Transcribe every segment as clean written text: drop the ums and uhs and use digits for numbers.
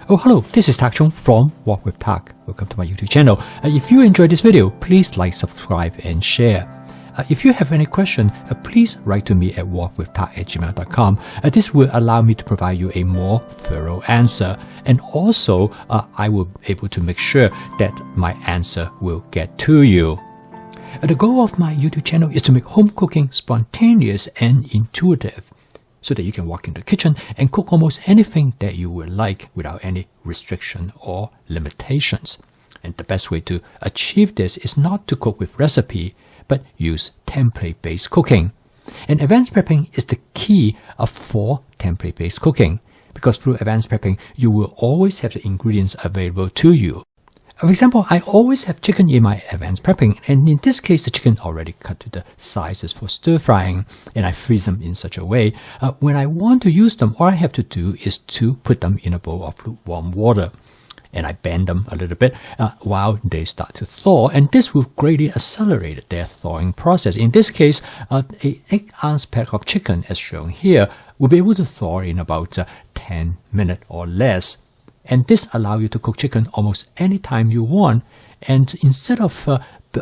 Oh, hello, this is Tak Chung from Walk with Tak. Welcome to my YouTube channel. If you enjoyed this video, please like, subscribe, and share. If you have any question, please write to me at walkwithtak@gmail.com. This will allow me to provide you a more thorough answer. And also, I will be able to make sure that my answer will get to you. The goal of my YouTube channel is to make home cooking spontaneous and intuitive, so that you can walk into the kitchen and cook almost anything that you would like without any restriction or limitations. And the best way to achieve this is not to cook with recipe, but use template-based cooking. And advanced prepping is the key for template-based cooking, because through advanced prepping, you will always have the ingredients available to you. For example, I always have chicken in my advanced prepping, and in this case, the chicken already cut to the sizes for stir frying, and I freeze them in such a way. When I want to use them, all I have to do is to put them in a bowl of lukewarm water, and I bend them a little bit while they start to thaw, and this will greatly accelerate their thawing process. In this case, an 8-ounce pack of chicken, as shown here, will be able to thaw in about 10 minutes or less. And this allows you to cook chicken almost any time you want. And instead of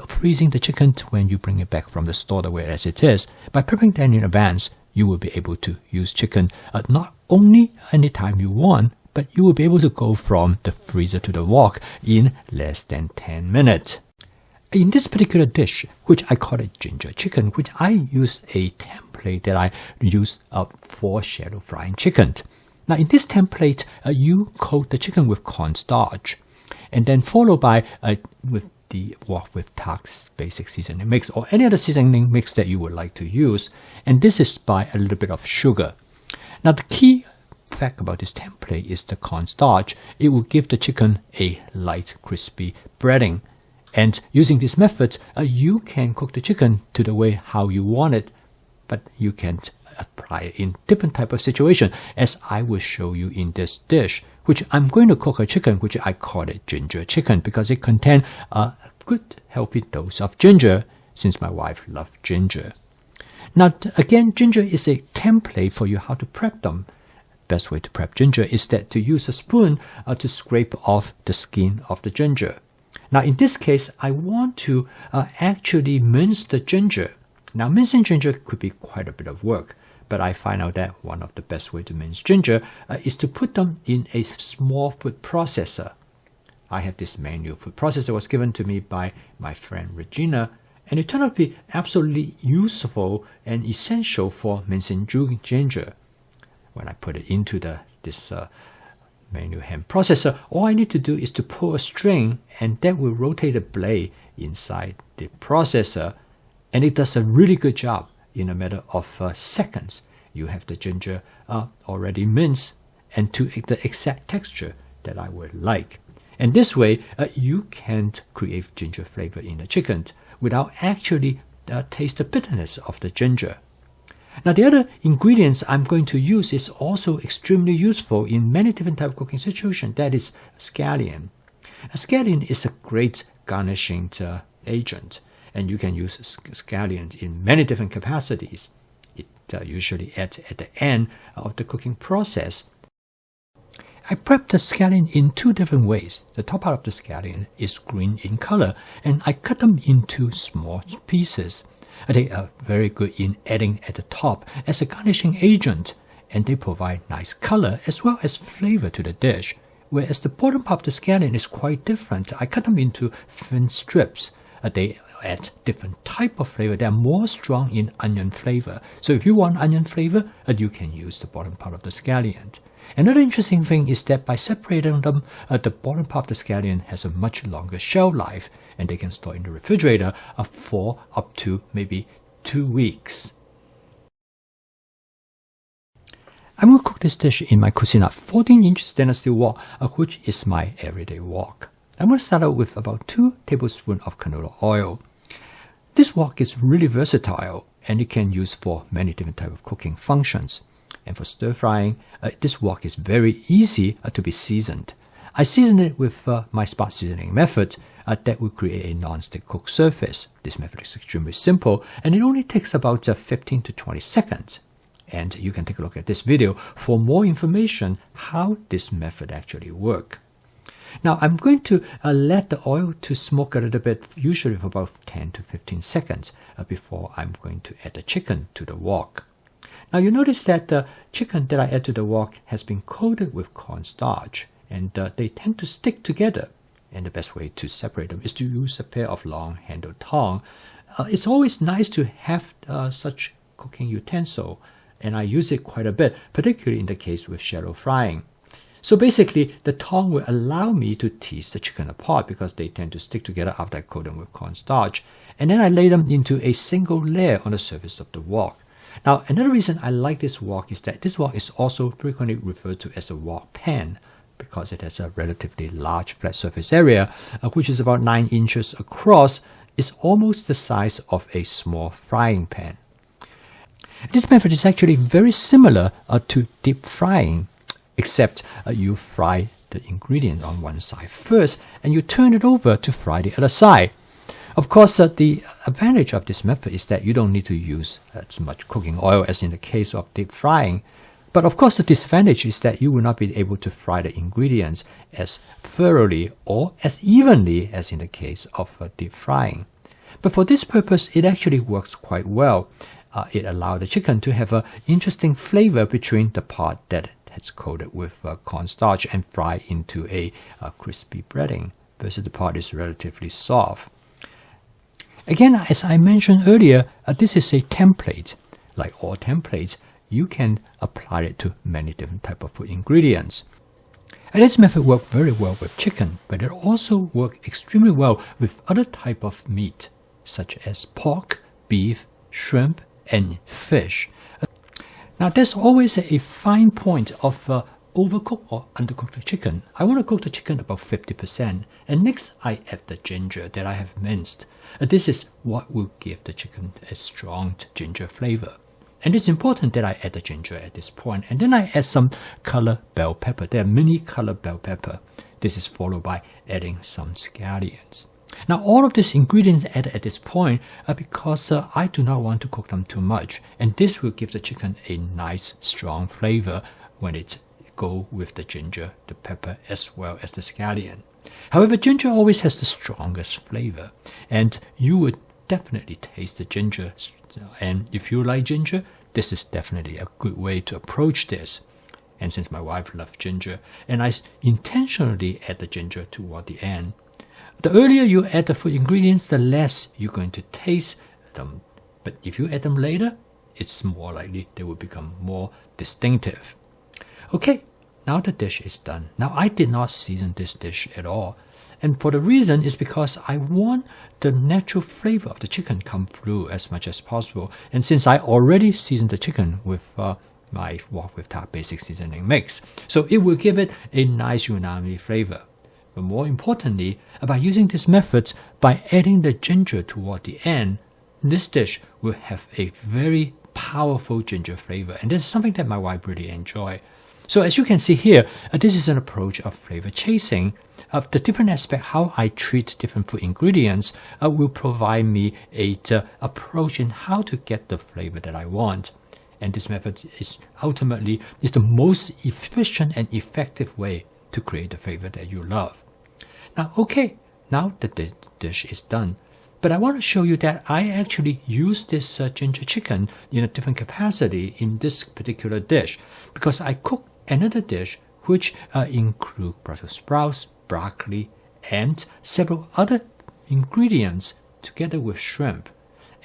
freezing the chicken when you bring it back from the store the way as it is, by prepping that in advance, you will be able to use chicken not only any time you want, but you will be able to go from the freezer to the wok in less than 10 minutes. In this particular dish, which I call it ginger chicken, which I use a template that I use for shallow frying chicken. Now, in this template, you coat the chicken with cornstarch, and then followed by with the Walk with Tak's basic seasoning mix or any other seasoning mix that you would like to use. And this is by a little bit of sugar. Now, the key fact about this template is the cornstarch. It will give the chicken a light, crispy breading. And using this method, you can cook the chicken to the way how you want it, but you can apply it in different type of situation, as I will show you in this dish, which I'm going to cook a chicken, which I call it ginger chicken, because it contains a good healthy dose of ginger, since my wife loves ginger. Now, again, ginger is a template for you how to prep them. Best way to prep ginger is that to use a spoon to scrape off the skin of the ginger. Now, in this case, I want to actually mince the ginger. Now, mincing ginger could be quite a bit of work, but I find out that one of the best way to mince ginger is to put them in a small food processor. I have this manual food processor was given to me by my friend Regina, and it turned out to be absolutely useful and essential for mincing ginger. When I put it into this manual hand processor, all I need to do is to pull a string, and that will rotate a blade inside the processor, and it does a really good job. In a matter of seconds, you have the ginger already minced and to the exact texture that I would like. And this way, you can create ginger flavor in the chicken without actually taste the bitterness of the ginger. Now, the other ingredients I'm going to use is also extremely useful in many different type of cooking situations. That is scallion. A scallion is a great garnishing agent, and you can use scallions in many different capacities. It usually at the end of the cooking process. I prep the scallion in two different ways. The top part of the scallion is green in color, and I cut them into small pieces. They are very good in adding at the top as a garnishing agent, and they provide nice color as well as flavor to the dish. Whereas the bottom part of the scallion is quite different. I cut them into thin strips. They add different type of flavor. They are more strong in onion flavor. So if you want onion flavor, you can use the bottom part of the scallion. Another interesting thing is that by separating them, the bottom part of the scallion has a much longer shelf life, and they can store in the refrigerator for up to maybe 2 weeks. I'm going to cook this dish in my Cuisinart 14-inch stainless steel wok, which is my everyday wok. I'm going to start out with about 2 tablespoons of canola oil. This wok is really versatile, and it can use for many different types of cooking functions. And for stir frying, this wok is very easy to be seasoned. I season it with my spot seasoning method that will create a non-stick cook surface. This method is extremely simple, and it only takes about 15 to 20 seconds. And you can take a look at this video for more information how this method actually works. Now I'm going to let the oil to smoke a little bit, usually for about 10 to 15 seconds before I'm going to add the chicken to the wok. Now you notice that the chicken that I add to the wok has been coated with cornstarch, and they tend to stick together. And the best way to separate them is to use a pair of long-handled tongs. It's always nice to have such cooking utensil, and I use it quite a bit, particularly in the case with shallow frying. So basically, the tong will allow me to tease the chicken apart because they tend to stick together after I coat them with cornstarch. And then I lay them into a single layer on the surface of the wok. Now, another reason I like this wok is that this wok is also frequently referred to as a wok pan because it has a relatively large flat surface area, which is about 9 inches across. It's almost the size of a small frying pan. This method is actually very similar to deep frying, except you fry the ingredient on one side first and you turn it over to fry the other side. Of course, the advantage of this method is that you don't need to use as much cooking oil as in the case of deep frying. But of course, the disadvantage is that you will not be able to fry the ingredients as thoroughly or as evenly as in the case of deep frying. But for this purpose, it actually works quite well. It allows the chicken to have an interesting flavor between the part that it's coated with cornstarch and fried into a crispy breading versus the part is relatively soft. Again, as I mentioned earlier, this is a template. Like all templates, you can apply it to many different types of food ingredients. And this method works very well with chicken, but it also works extremely well with other types of meat, such as pork, beef, shrimp, and fish. Now, there's always a fine point of overcooked or undercooked chicken. I want to cook the chicken about 50%, and next I add the ginger that I have minced. This is what will give the chicken a strong ginger flavor. And it's important that I add the ginger at this point, and then I add some color bell pepper. They're mini color bell pepper. This is followed by adding some scallions. Now, all of these ingredients added at this point are because I do not want to cook them too much, and this will give the chicken a nice, strong flavor when it goes with the ginger, the pepper, as well as the scallion. However, ginger always has the strongest flavor, and you would definitely taste the ginger. And if you like ginger, this is definitely a good way to approach this. And since my wife loves ginger, and I intentionally add the ginger toward the end, the earlier you add the food ingredients, the less you're going to taste them. But if you add them later, it's more likely they will become more distinctive. Okay, now the dish is done. Now I did not season this dish at all. And for the reason is because I want the natural flavor of the chicken come through as much as possible. And since I already seasoned the chicken with my wok with tak basic seasoning mix, so it will give it a nice umami flavor. But more importantly, by using this method, by adding the ginger toward the end, this dish will have a very powerful ginger flavor. And this is something that my wife really enjoys. So as you can see here, this is an approach of flavor chasing. The different aspect, how I treat different food ingredients, will provide me a approach in how to get the flavor that I want. And this method is ultimately the most efficient and effective way to create the flavor that you love. Now, okay, now that the dish is done, but I want to show you that I actually use this ginger chicken in a different capacity in this particular dish because I cook another dish which includes Brussels sprouts, broccoli, and several other ingredients together with shrimp.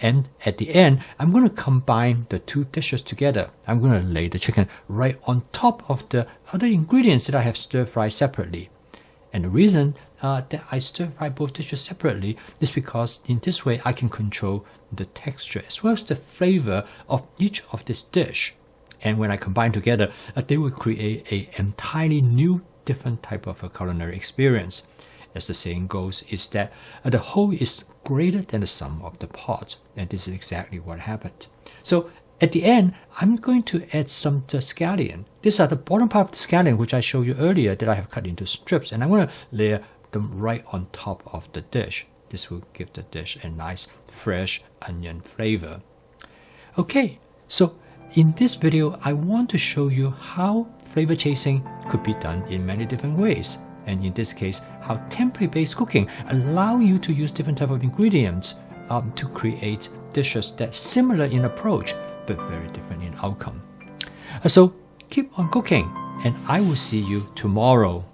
And at the end, I'm going to combine the two dishes together. I'm going to lay the chicken right on top of the other ingredients that I have stir-fried separately. And the reason that I stir-fry both dishes separately is because in this way I can control the texture as well as the flavor of each of this dish. And when I combine together, they will create an entirely new, different type of a culinary experience. As the saying goes, is that the whole is greater than the sum of the parts. And this is exactly what happened. So at the end, I'm going to add some scallion. These are the bottom part of the scallion, which I showed you earlier that I have cut into strips. And I'm going to layer them right on top of the dish. This will give the dish a nice, fresh onion flavor. Okay, so In this video, I want to show you how flavor chasing could be done in many different ways. And in this case, how template-based cooking allow you to use different type of ingredients to create dishes that's similar in approach, but very different in outcome. So keep on cooking, and I will see you tomorrow.